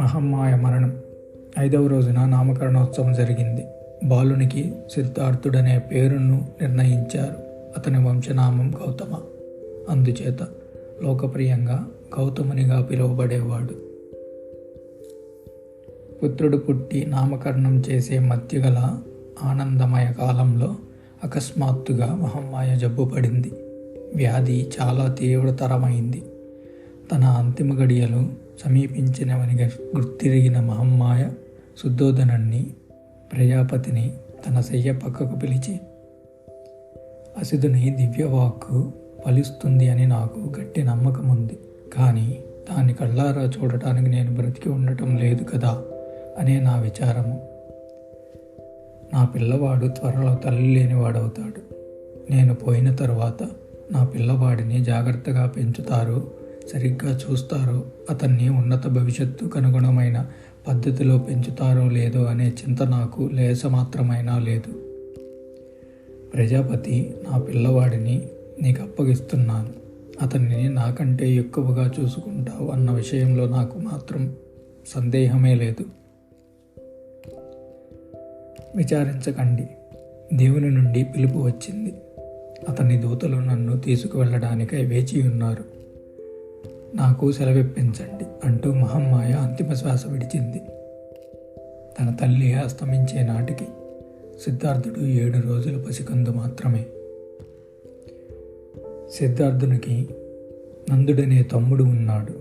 మహమ్మాయ మరణం 5వ రోజున నామకరణోత్సవం జరిగింది. బాలునికి సిద్ధార్థుడనే పేరును నిర్ణయించారు. అతని వంశనామం గౌతమ. అందుచేత లోకప్రియంగా గౌతమునిగా పిలువబడేవాడు. పుత్రుడు పుట్టి నామకరణం చేసే మధ్యగల ఆనందమయ కాలంలో అకస్మాత్తుగా మహమ్మాయ జబ్బు పడింది. వ్యాధి చాలా తీవ్రతరమైంది. తన అంతిమ గడియలు సమీపించినవని గుర్తిరిగిన మహమ్మాయ శుద్ధోదనుణ్ణి, ప్రజాపతిని తన శయ్య పక్కకు పిలిచి, అసిధుని దివ్యవాక్కు ఫలిస్తుంది అని నాకు గట్టి నమ్మకం ఉంది. కానీ దాన్ని కళ్ళారా చూడటానికి నేను బ్రతికి ఉండటం లేదు కదా అనే నా విచారము. నా పిల్లవాడు త్వరలో తల్లి లేనివాడవుతాడు. నేను పోయిన తరువాత నా పిల్లవాడిని జాగ్రత్తగా పెంచుతారో, సరిగ్గా చూస్తారో, అతన్ని ఉన్నత భవిష్యత్తుకు అనుగుణమైన పద్ధతిలో పెంచుతారో లేదో అనే చింత నాకు లేసమాత్రమైనా లేదు. ప్రజాపతి, నా పిల్లవాడిని నీకు అప్పగిస్తున్నాను. అతన్ని నాకంటే ఎక్కువగా చూసుకుంటావు అన్న విషయంలో నాకు మాత్రం సందేహమే లేదు. విచారించకండి. దేవుని నుండి పిలుపు వచ్చింది. అతని దూతలు నన్ను తీసుకువెళ్ళడానికై వేచి ఉన్నారు. నాకు సెలవిప్పించండి అంటూ మహమ్మాయ అంతిమ శ్వాస విడిచింది. తన తల్లి అస్తమించే నాటికి సిద్ధార్థుడు 7 రోజుల పసికందు మాత్రమే. సిద్ధార్థునికి నందుడనే తమ్ముడు ఉన్నాడు.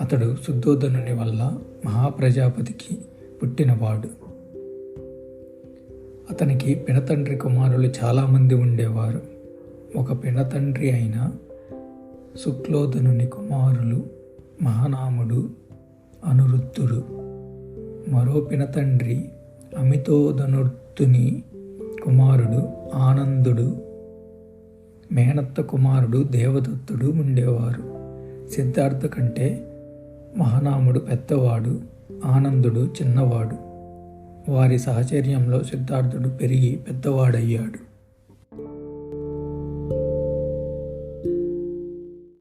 అతడు శుద్ధోదనుని వల్ల మహాప్రజాపతికి పుట్టినవాడు. అతనికి పినతండ్రి కుమారులు చాలామంది ఉండేవారు. ఒక పినతండ్రి అయిన శుక్లోదనుని కుమారులు మహానాముడు, అనురుద్ధుడు. మరో పినతండ్రి అమితోదనుర్తుని కుమారుడు ఆనందుడు, మేనత్త కుమారుడు దేవదత్తుడు ఉండేవారు. సిద్ధార్థ కంటే మహానాముడు పెద్దవాడు, ఆనందుడు చిన్నవాడు. వారి సహచర్యంలో సిద్ధార్థుడు పెరిగి పెద్దవాడయ్యాడు.